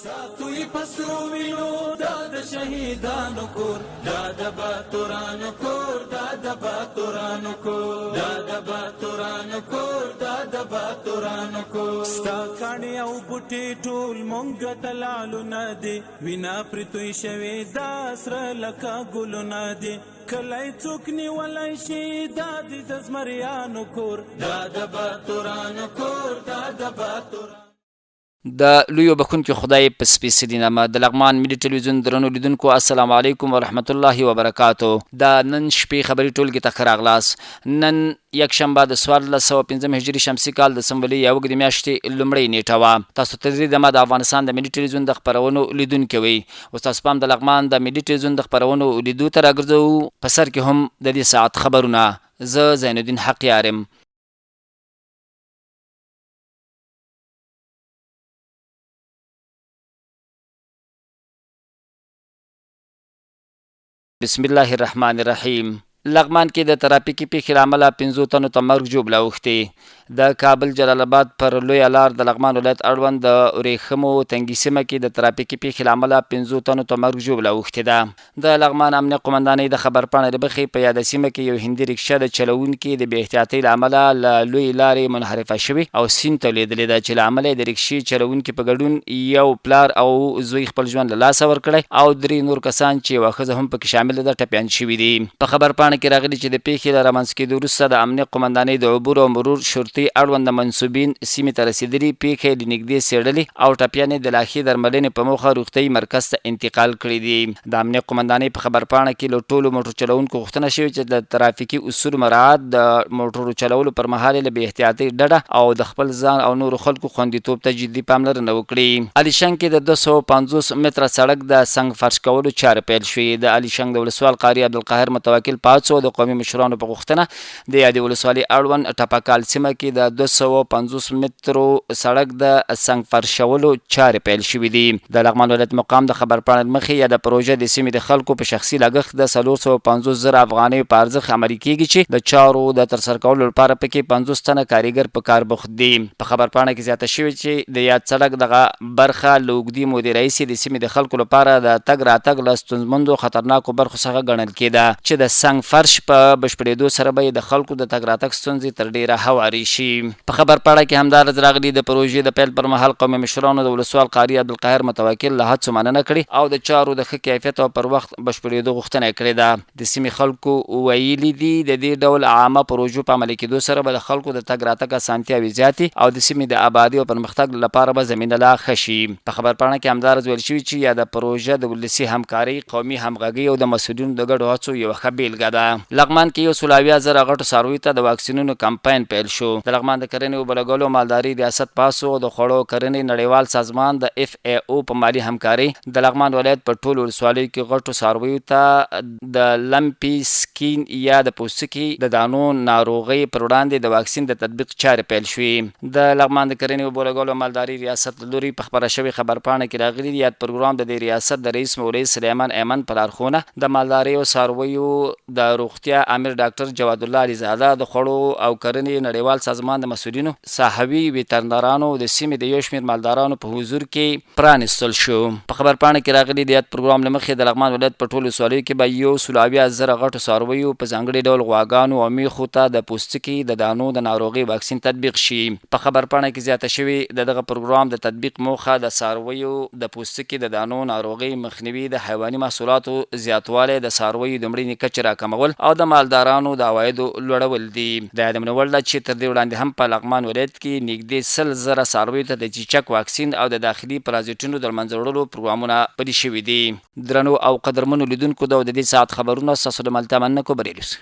ساتوی پسرو وینو دا د شهیدانو کور، دا د باتورانو کور، دا د باتورانو کور، دا د باتورانو کور، دا د باتورانو کور. ستا کاڼي او بوټي ټول مونږ ته لالونه دي، وینا پرې توی شوې دا سره لکه ګلونه دي. کلی څوک نیولی شي دا د زمریانو کور، دا د باتورانو کور، دا د باتورانو. د لوی بخونکي خدای په سپېڅلي نامه د لغمان ملي ټلویزیون درنو لیدونکو السلام علیکم ورحمت الله وبرکاتو. د نن شپې خبري ټولګي ته ښه راغلاست. نن یکشنبه د 1405 هجري شمسي کال د سنبلې یوه اوږدې میاشتې لومړۍ نیټه وه. تاسو ته د دمه د افغانستان د ملي ټلویزیون د خپرونو لیدونکي وئ. اوس تاسو پام د لغمان د ملي ټلویزیون د خپرونو لیدو ته راګرځوو. په سر کې هم د دې ساعت خبرونه. زه زین الدین حق یارم. بسم الله الرحمن الرحیم. لغمان کې د ترافیکي پیښې له امله 5 تنو ته مرګ ژوبله اوښتې. د کابل جلال آباد پر لویه لار د لغمان ولایت اړوند د ورېښمو تنګي سیمه کې د ترافیکي پیښې له امله 5 تنو ته مرګ ژوبله اوښتې ده. د لغمان امنیه قمندانۍ د خبرپاڼې له مخې په یاده سیمه کې یو هندي رکشه د چلوونکي د بې احتیاطۍ له امله له لویې لارې منحرفه شوې او سیند ته لوېدلې ده، چې له امله یې د رکشې چلوونکي په ګډون یو پلار او زوی خپل ژوند له لاسه ورکړی او 3 نور کسان چې یوه ښځه هم پکې شامله ده ټپیان شوي دي. په خبرپاڼه کې راغلي چې د پیښې له رامنځته کېدو وروسته د امنیه قمندانۍ د عبور او مرور شرطي اړوند منصوبین سیمې ته رسېدلي، پیښې له نږدې څېړلې او ټپیان یې د لاښي درملنې په موخه روغتیایي مرکز ته انتقال کړي دي. د امنیه قمندانۍ په خبرپاڼه کې له ټولو موټر چلوونکو غوښتنه شوې چې د ترافیکي اصولو مراعات، د موټرو چلولو پر مهال له بې احتیاطۍ ډډه او د خپل ځان او نورو خلکو خوندیتوب ته جدي پاملرنه وکړي. الیشنګ کې د 250 متره سړک د سنګ فرش کولو چارې پیل شوې. د الیشنګ د ولسوال قاري عبدالقاهر متوکل پاڅو د قومي مشرانو په غوښتنه د یادې ولسوالۍ اړوند ټپکال سیمه کې د 250 مترو سړک د سنګ فرشولو چارې پیل شوې دي. د لغمان ولایت مقام د خبرپاڼې مخې یا د پروژه د سیمې د خلکو په شخصي لګښت د 450,000 افغانیو په ارزښت عملي کیږي، چې د چارو د ترسره کولو لپاره پکې 50 تنه کارګر په کار بوخت دي. په خبرپاڼه کې زیاته شوې چې د یاد سړک دغه برخه له اوږدې مودې راهیسې د سیمې د خلکو لپاره د تګ راتګ له ستونزمندو خطرناکو برخو څخه ګڼل کېده، چې د سنګ فرش په بشپړېدو سره به د خلکو د تګ راتګ ستونزې تر ډېره هوارې شي. په خبرپاڼه کې همداراز راغلي د پروژې د پیل پر مهال قومي مشرانو د ولسوال قاري عبدالقاهر متوکل له هڅو مننه کړې او د چارو د ښه کیفیت او پر وخت بشپړېدو غوښتنه یې کړې ده. د سیمې خلکو ویلي دي د دې ډول عامه پروژو په عملي کېدو سره به د خلکو د تګ راتګ اسانتیاوې زیاتې او د سیمې د آبادي او پرمختګ لپاره به زمینه لا ښه شي. په خبرپاڼه کې همداراز ویل شوي چې یا د پروژه د ولسي همکارۍ، قومي همغږۍ او د مسؤلینو د ګډو هڅو یوه ښه بیلګه ده. لغمان کې 1,000 غټو څارویو ته د واکسینونو کمپاین پیل شو. د لغمان د کرنې اوبه لګولو مالداري ریاست پاسو د خوړو کرنې نړیوال سازمان د FAO په مالي همکارۍ د لغمان ولایت په ټولو ولسوالیو کې غټو څارویو ته د لمپي سکین یا د پوستکي د دانو ناروغۍ پر وړاندې د واکسین د تطبیق چارې پیل شوې. د لغمان د کرنې اوبه لګولو مالداري ریاست له لوري په خپره شوې خبرپاڼه کې راغلي دي یاد پروګرام د دې ریاست د رئیس مولوي سلیمان ایمن په لارښوونه د مالدارۍ او څارویو د روغتیا امیر ډاکټر جواد الله علیزاده، د خوړو او کرنې نړیوال سازمان د مسؤلینو، صحوي ویترنرانو د سیمې د یو شمېر مالدارانو په حضور کې پرانستل شو. په خبرپاڼه کې راغلي د یاد پروګرام له مخې د لغمان ولایت په ټولو ولسوالیو کې به 1,000 غټو څارویو په ځانګړي ډول غواګانو او میخو ته د پوستکي د دانو د ناروغۍ واکسین تطبیق شي. په خبرپاڼه کې زیاته شوې د دغه پروګرام د تطبیق موخه د څارویو د پوستکي د دانو ناروغۍ مخنیوي، د حیواني محصولاتو زیاتوالی، د څارویو د مړینې کچې راکمول او د مالدارانو د عوایدو لوړول دي. د یادونه وړ ده چې تر دې وړاندې هم په لغمان ولایت کې نږدې 100,000 څارویو ته د چیچک واکسین او د داخلي پرازیټونو د له منځه وړلو پروګرامونه پلي شوي دي. درنو او قدرمنو لیدونکو د دې ساعت خبرونه ستاسو د ملتیا مننه کو بریالي اوسئ.